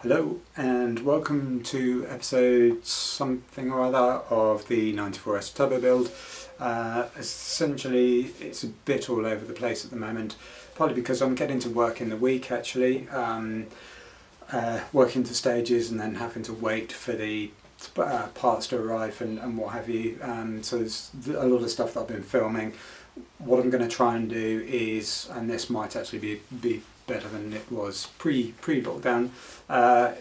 Hello and welcome to episode something or other of the 94S Turbo build. Essentially it's a bit all over the place at the moment, partly because I'm getting to work in the week actually, working to stages and then having to wait for the parts to arrive and what have you. So there's a lot of stuff that I've been filming. What I'm going to try and do is, and this might actually be better than it was pre-lockdown,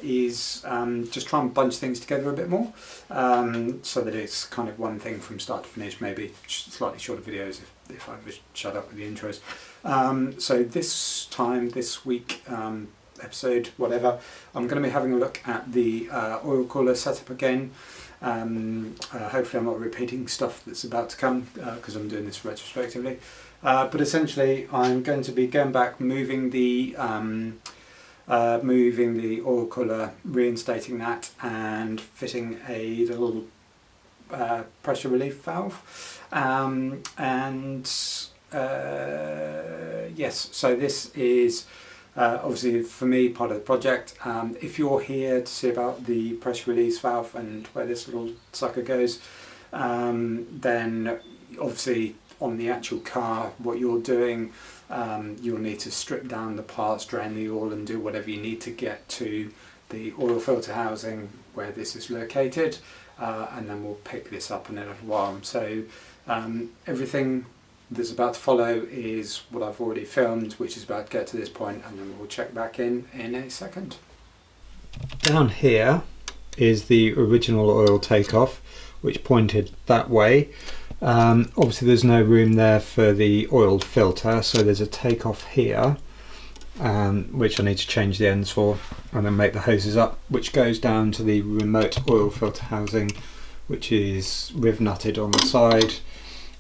is just try and bunch things together a bit more, so that it's kind of one thing from start to finish, maybe slightly shorter videos if I was shut up with the intros. So this week, episode whatever, I'm going to be having a look at the oil cooler setup again. Hopefully I'm not repeating stuff that's about to come, because I'm doing this retrospectively. But essentially I'm going to be going back, moving the oil cooler, reinstating that and fitting a little pressure relief valve. Yes, so this is obviously for me part of the project. If you're here to see about the pressure release valve and where this little sucker goes, then obviously on the actual car what you're doing, you'll need to strip down the parts, drain the oil and do whatever you need to get to the oil filter housing where this is located, and then we'll pick this up in a little while. So everything that's about to follow is what I've already filmed, which is about to get to this point, and then we'll check back in a second. Down here is the original oil takeoff, which pointed that way. Obviously there's no room there for the oil filter, so there's a takeoff here, which I need to change the ends for and then make the hoses up, which goes down to the remote oil filter housing, which is riv nutted on the side.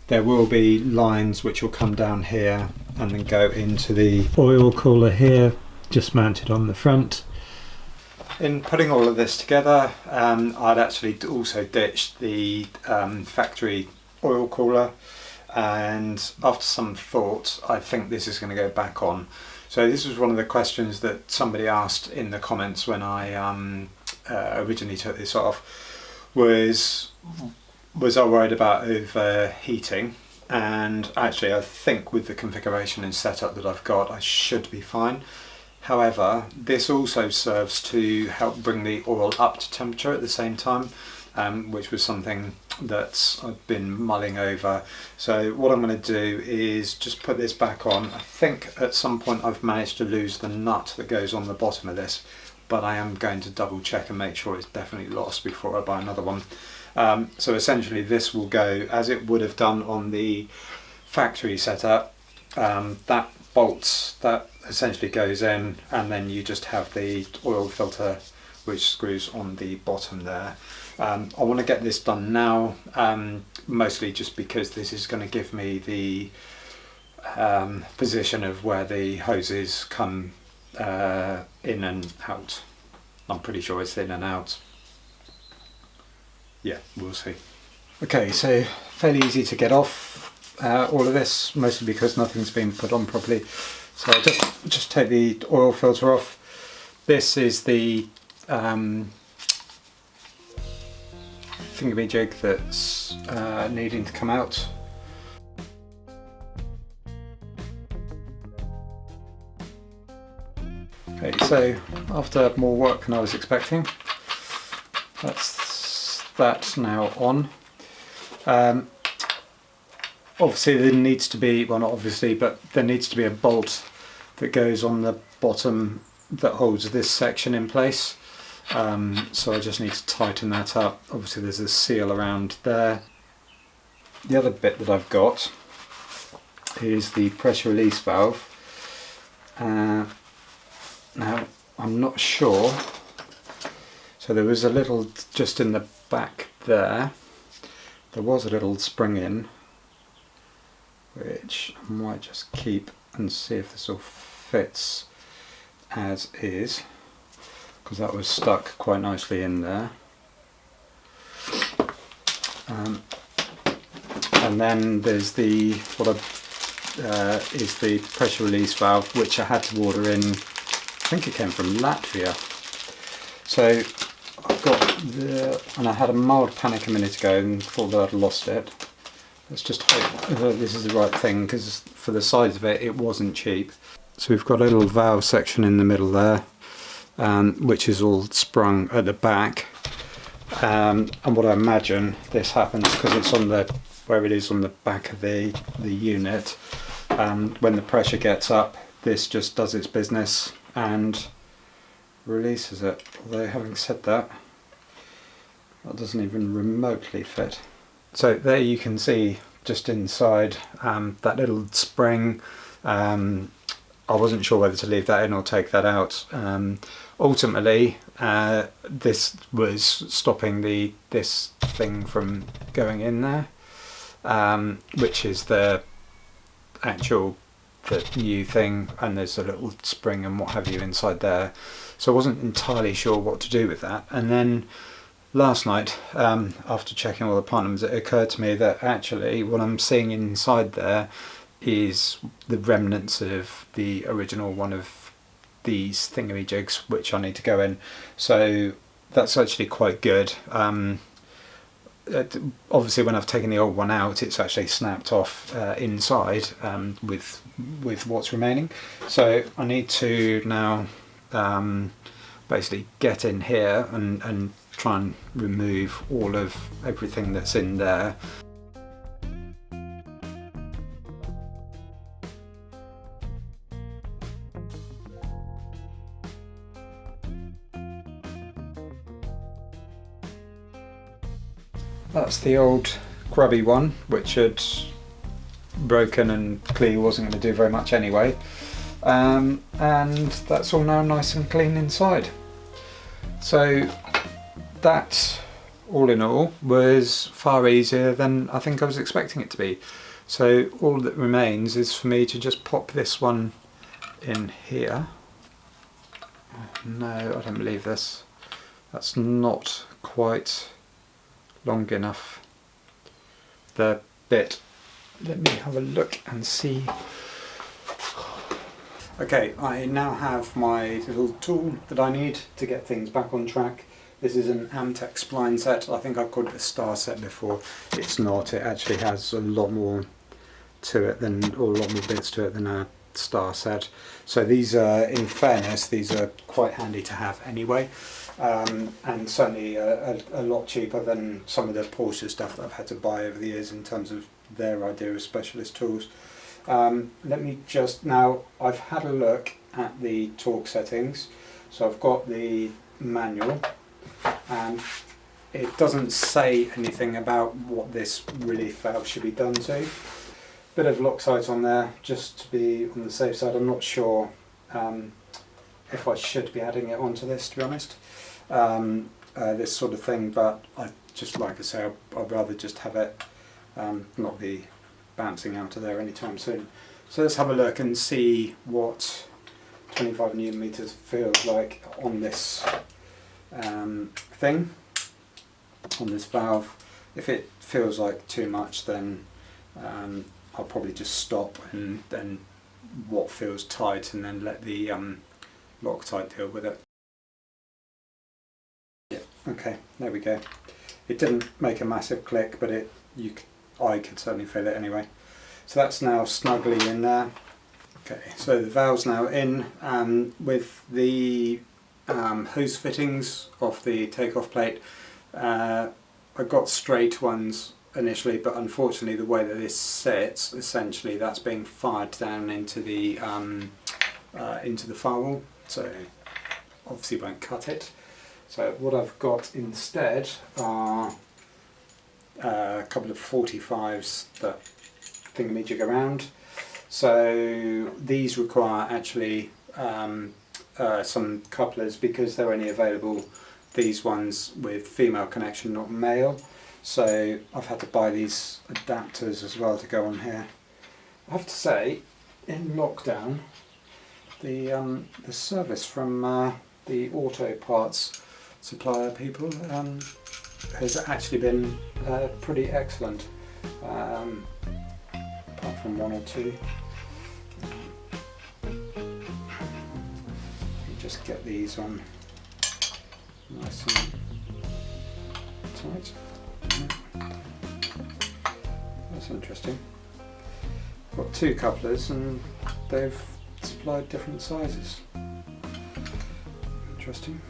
There will be lines which will come down here and then go into the oil cooler here, just mounted on the front. In putting all of this together, I'd actually also ditched the factory oil cooler, and after some thought I think this is going to go back on. So this was one of the questions that somebody asked in the comments when I originally took this off, was I worried about overheating, and actually I think with the configuration and setup that I've got I should be fine. However, this also serves to help bring the oil up to temperature at the same time, which was something that I've been mulling over. So what I'm going to do is just put this back on. I think at some point I've managed to lose the nut that goes on the bottom of this, but I am going to double check and make sure it's definitely lost before I buy another one. So essentially this will go as it would have done on the factory setup. That bolts, that essentially goes in, and then you just have the oil filter which screws on the bottom there. I want to get this done now, mostly just because this is going to give me the position of where the hoses come in and out. I'm pretty sure it's in and out. Yeah, we'll see. Okay, so fairly easy to get off all of this, mostly because nothing's been put on properly. So I'll just take the oil filter off. This is the thingamajig that's needing to come out. Okay, so after more work than I was expecting, that's now on. Obviously there needs to be, well not obviously, but there needs to be a bolt that goes on the bottom that holds this section in place. So I just need to tighten that up. Obviously there's a seal around there. The other bit that I've got is the pressure release valve. Now I'm not sure, so there was a little, just in the back there was a little spring in, which I might just keep and see if this all fits as is, because that was stuck quite nicely in there. And then there's the is the pressure release valve, which I had to order in, I think it came from Latvia. So I've got and I had a mild panic a minute ago and thought that I'd lost it. Let's just hope that this is the right thing, because for the size of it, it wasn't cheap. So we've got a little valve section in the middle there, which is all sprung at the back. And what I imagine this happens because it's on where it is on the back of the unit. When the pressure gets up, this just does its business and releases it. Although having said that, that doesn't even remotely fit. So there you can see just inside that little spring. I wasn't sure whether to leave that in or take that out. Ultimately, this was stopping this thing from going in there, which is the new thing, and there's a little spring and what have you inside there. So I wasn't entirely sure what to do with that. And then last night, after checking all the part numbers, it occurred to me that actually what I'm seeing inside there is the remnants of the original one of these thingamajigs, which I need to go in. So that's actually quite good. Obviously when I've taken the old one out, it's actually snapped off inside with what's remaining. So I need to now basically get in here and try and remove all of everything that's in there. That's the old grubby one, which had broken and clearly wasn't going to do very much anyway. And that's all now nice and clean inside. So that, all in all, was far easier than I think I was expecting it to be. So all that remains is for me to just pop this one in here. No, I don't believe this. That's not quite long enough. The bit. Let me have a look and see. Okay, I now have my little tool that I need to get things back on track. This is an Amtech spline set. I think I've called it a star set before. It's not. It actually has a lot more to it or a lot more bits to it than a star set. So these are, in fairness, these are quite handy to have anyway. And certainly a lot cheaper than some of the Porsche stuff that I've had to buy over the years in terms of their idea of specialist tools. Let me just, now I've had a look at the torque settings, so I've got the manual and it doesn't say anything about what this relief valve should be done to. Bit of Loctite on there just to be on the safe side. I'm not sure if I should be adding it onto this, to be honest, this sort of thing, but I just, like I say, I'd rather just have it not be bouncing out of there anytime soon. So let's have a look and see what 25 newton meters feels like on this thing, on this valve. If it feels like too much, then I'll probably just stop and then what feels tight, and then let the Loctite deal with it. Yeah, okay, there we go. It didn't make a massive click, but I could certainly feel it anyway. So that's now snugly in there. Okay, so the valve's now in with the hose fittings off the takeoff plate. I got straight ones initially, but unfortunately the way that this sits, essentially that's being fired down into the firewall, so obviously won't cut it. So what I've got instead are a couple of 45s that thingamajig around. So these require actually some couplers because they're only available, these ones, with female connection, not male. So I've had to buy these adapters as well to go on here. I have to say, in lockdown, the service from the auto parts supplier people has actually been pretty excellent, apart from one or two. Just get these on nice and tight. That's interesting. Got two couplers and they've supplied different sizes. Interesting.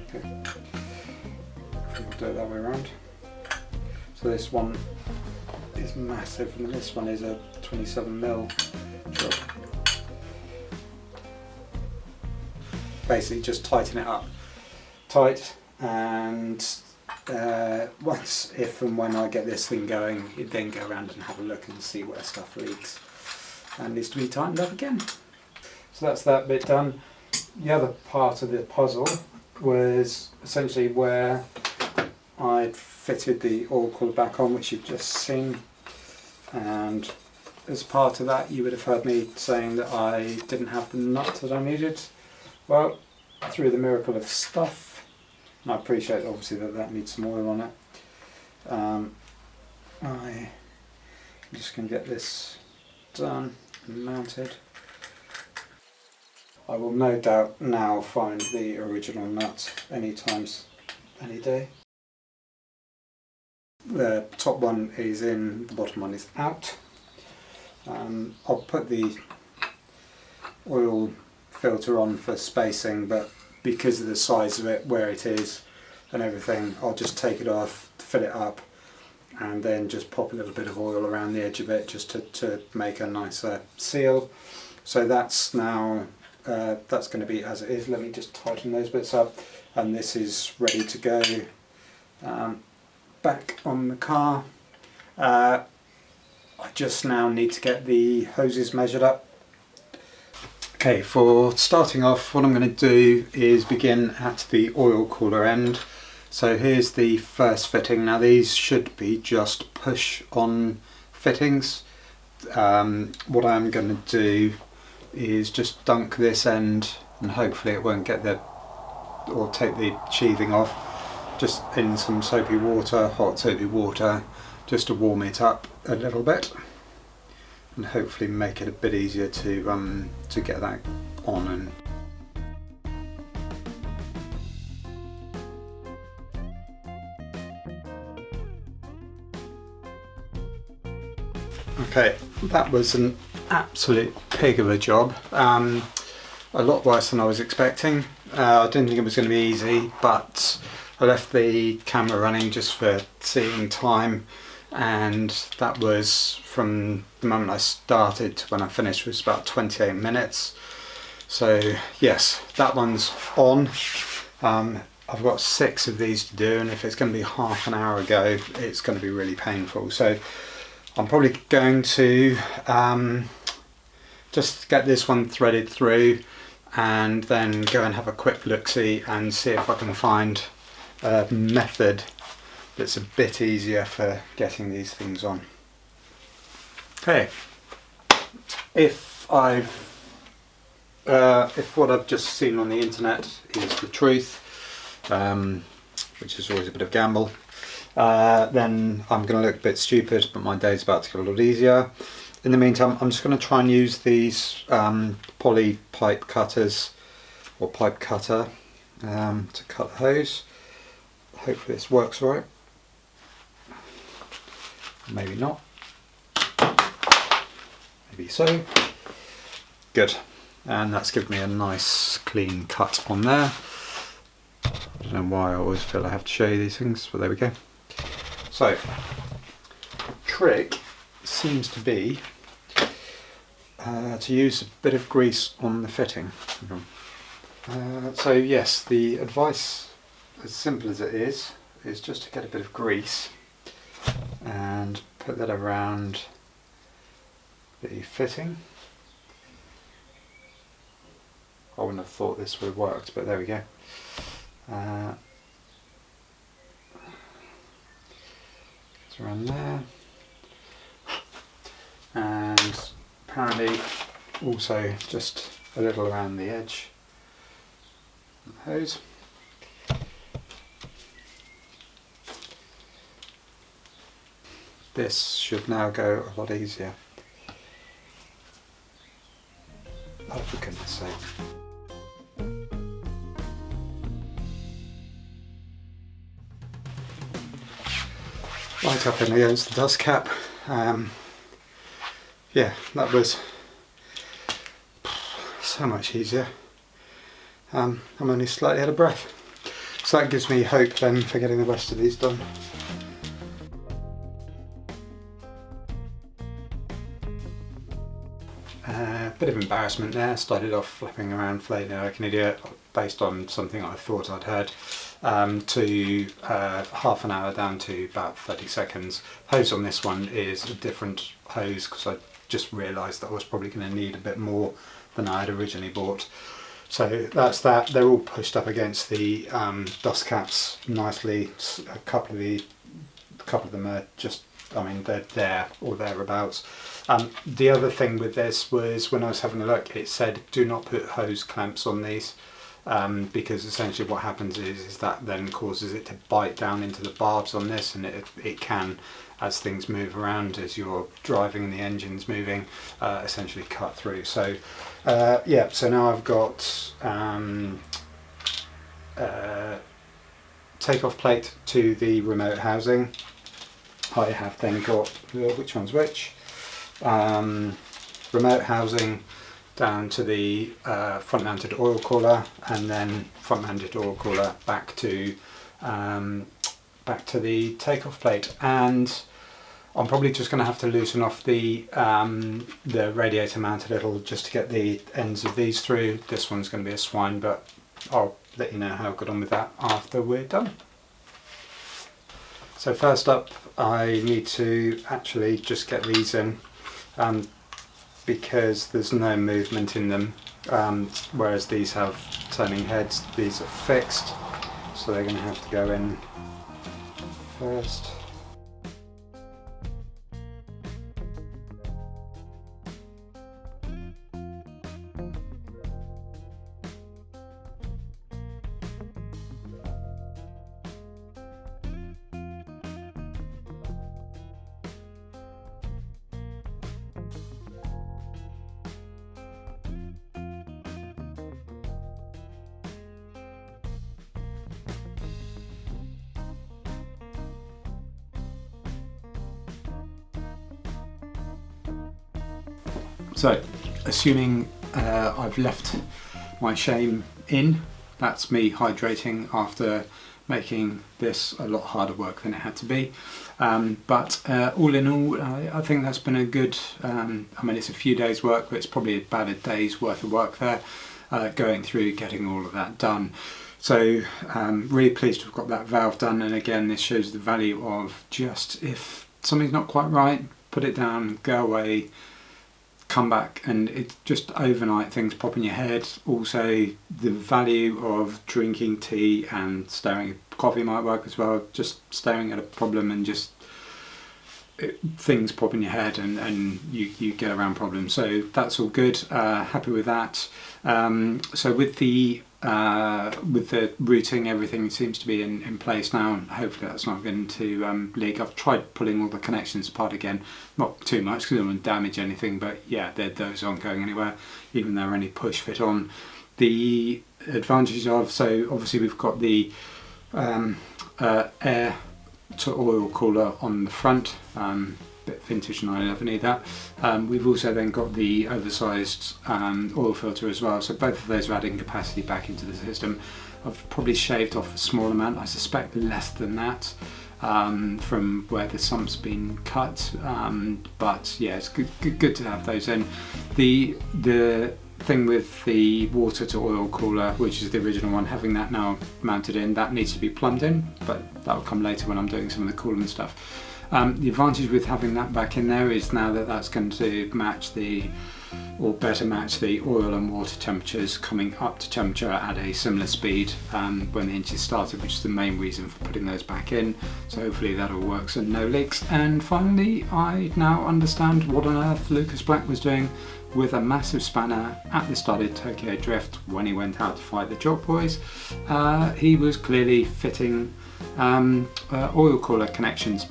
Okay, we'll do it that way around. So this one is massive and this one is a 27mm job. Basically just tighten it up tight, and once, if and when I get this thing going, you'd then go around and have a look and see where stuff leaks and needs to be tightened up again. So that's that bit done. The other part of the puzzle was essentially where I'd fitted the oil cooler back on, which you've just seen, and as part of that you would have heard me saying that I didn't have the nut that I needed. Well, through the miracle of stuff, and I appreciate obviously that needs some oil on it, I'm just going to get this done and mounted. I will no doubt now find the original nut any day. The top one is in, the bottom one is out. I'll put the oil filter on for spacing, but because of the size of it, where it is and everything, I'll just take it off, fill it up, and then just pop a little bit of oil around the edge of it just to make a nicer seal. So that's now that's going to be as it is. Let me just tighten those bits up, and this is ready to go back on the car. I just now need to get the hoses measured up. Okay, for starting off, what I'm going to do is begin at the oil cooler end. So here's the first fitting. Now these should be just push-on fittings. What I'm going to do is just dunk this end, and hopefully it won't get or take the sheathing off, just in some soapy water, hot soapy water, just to warm it up a little bit, and hopefully make it a bit easier to get that on. And okay, that was an absolute pig of a job. A lot worse than I was expecting. I didn't think it was going to be easy, but I left the camera running just for seeing time, and that was from the moment I started to when I finished was about 28 minutes. So yes, that one's on. I've got 6 of these to do, and if it's going to be half an hour ago, it's going to be really painful. So I'm probably going to just get this one threaded through and then go and have a quick look-see and see if I can find a method that's a bit easier for getting these things on. Okay, if what I've just seen on the internet is the truth, which is always a bit of a gamble, then I'm going to look a bit stupid, but my day's about to get a lot easier. In the meantime, I'm just going to try and use these poly pipe cutters, or pipe cutter, to cut the hose. Hopefully this works all right. Maybe not. Maybe so. Good. And that's given me a nice clean cut on there. I don't know why I always feel I have to show you these things, but there we go. So, trick seems to be to use a bit of grease on the fitting. So yes, the advice, as simple as it is just to get a bit of grease and put that around the fitting. I wouldn't have thought this would have worked, but there we go. It's around there, and apparently also just a little around the edge of the hose. This should now go a lot easier. Oh, for goodness sake. Right up in against the dust cap. Yeah, that was so much easier. I'm only slightly out of breath. So that gives me hope then for getting the rest of these done. Bit of embarrassment there. Started off flapping around flailing like an idiot based on something I thought I'd heard, to half an hour down to about 30 seconds. Hose on this one is a different hose because I just realised that I was probably going to need a bit more than I had originally bought. So that's that. They're all pushed up against the dust caps nicely. A couple of them are just, I mean, they're there or thereabouts. The other thing with this was when I was having a look, it said do not put hose clamps on these, because essentially what happens is that then causes it to bite down into the barbs on this, and it can, as things move around, as you're driving and the engine's moving, essentially cut through. So yeah, so now I've got take-off plate to the remote housing. I have then got, which one's which? Remote housing down to the front mounted oil cooler, and then front mounted oil cooler back to the takeoff plate. And I'm probably just going to have to loosen off the radiator mount a little just to get the ends of these through. This one's going to be a swine, but I'll let you know how I got on with that after we're done. So first up, I need to actually just get these in, because there's no movement in them, whereas these have turning heads. These are fixed, so they're going to have to go in first. So, assuming I've left my shame in, that's me hydrating after making this a lot harder work than it had to be. But all in all, I think that's been a good, I mean, it's a few days work, but it's probably about a day's worth of work there, going through getting all of that done. So really pleased to have got that valve done, and again this shows the value of just, if something's not quite right, put it down, go away, come back, and it's just overnight things pop in your head. Also the value of drinking tea and staring at coffee might work as well, just staring at a problem and just things pop in your head, and you get around problems. So that's all good, happy with that. So with the routing, everything seems to be in place now, and hopefully that's not going to leak. I've tried pulling all the connections apart again, not too much because I don't want to damage anything, but yeah, those aren't going anywhere, even though they're only push fit on. The advantages of, so obviously we've got the air to oil cooler on the front, bit vintage 911 that. We've also then got the oversized oil filter as well, so both of those are adding capacity back into the system. I've probably shaved off a small amount, I suspect less than that, from where the sump's been cut, but yeah, it's good to have those in. The thing with the water to oil cooler, which is the original one, having that now mounted in, that needs to be plumbed in, but that'll come later when I'm doing some of the cooling stuff. The advantage with having that back in there is now that that's going to match better match the oil and water temperatures coming up to temperature at a similar speed when the engine started, which is the main reason for putting those back in. So hopefully that all works and no leaks. And finally, I now understand what on earth Lucas Black was doing with a massive spanner at the start of Tokyo Drift when he went out to fight the Jock Boys. He was clearly fitting oil cooler connections.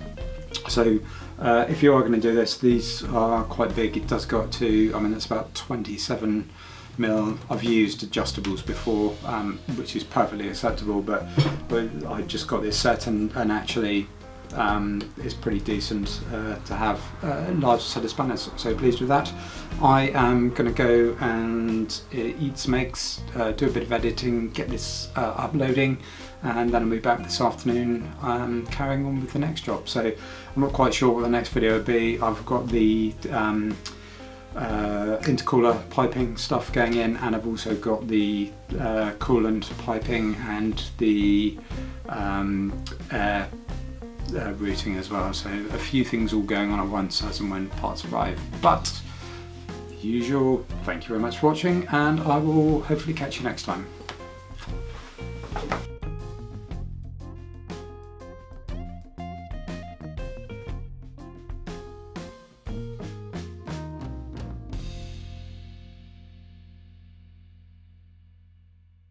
So If you are going to do this, these are quite big. It does go up to, I mean, it's about 27 mil. I've used adjustables before, which is perfectly acceptable, but I just got this set and actually it's pretty decent to have a large set of spanners, so pleased with that. I am going to go and eat some eggs, do a bit of editing, get this uploading, and then I'll be back this afternoon carrying on with the next job. So I'm not quite sure what the next video will be. I've got the intercooler piping stuff going in, and I've also got the coolant piping and the air routing as well, so a few things all going on at once as and when parts arrive. But usual, thank you very much for watching, and I will hopefully catch you next time.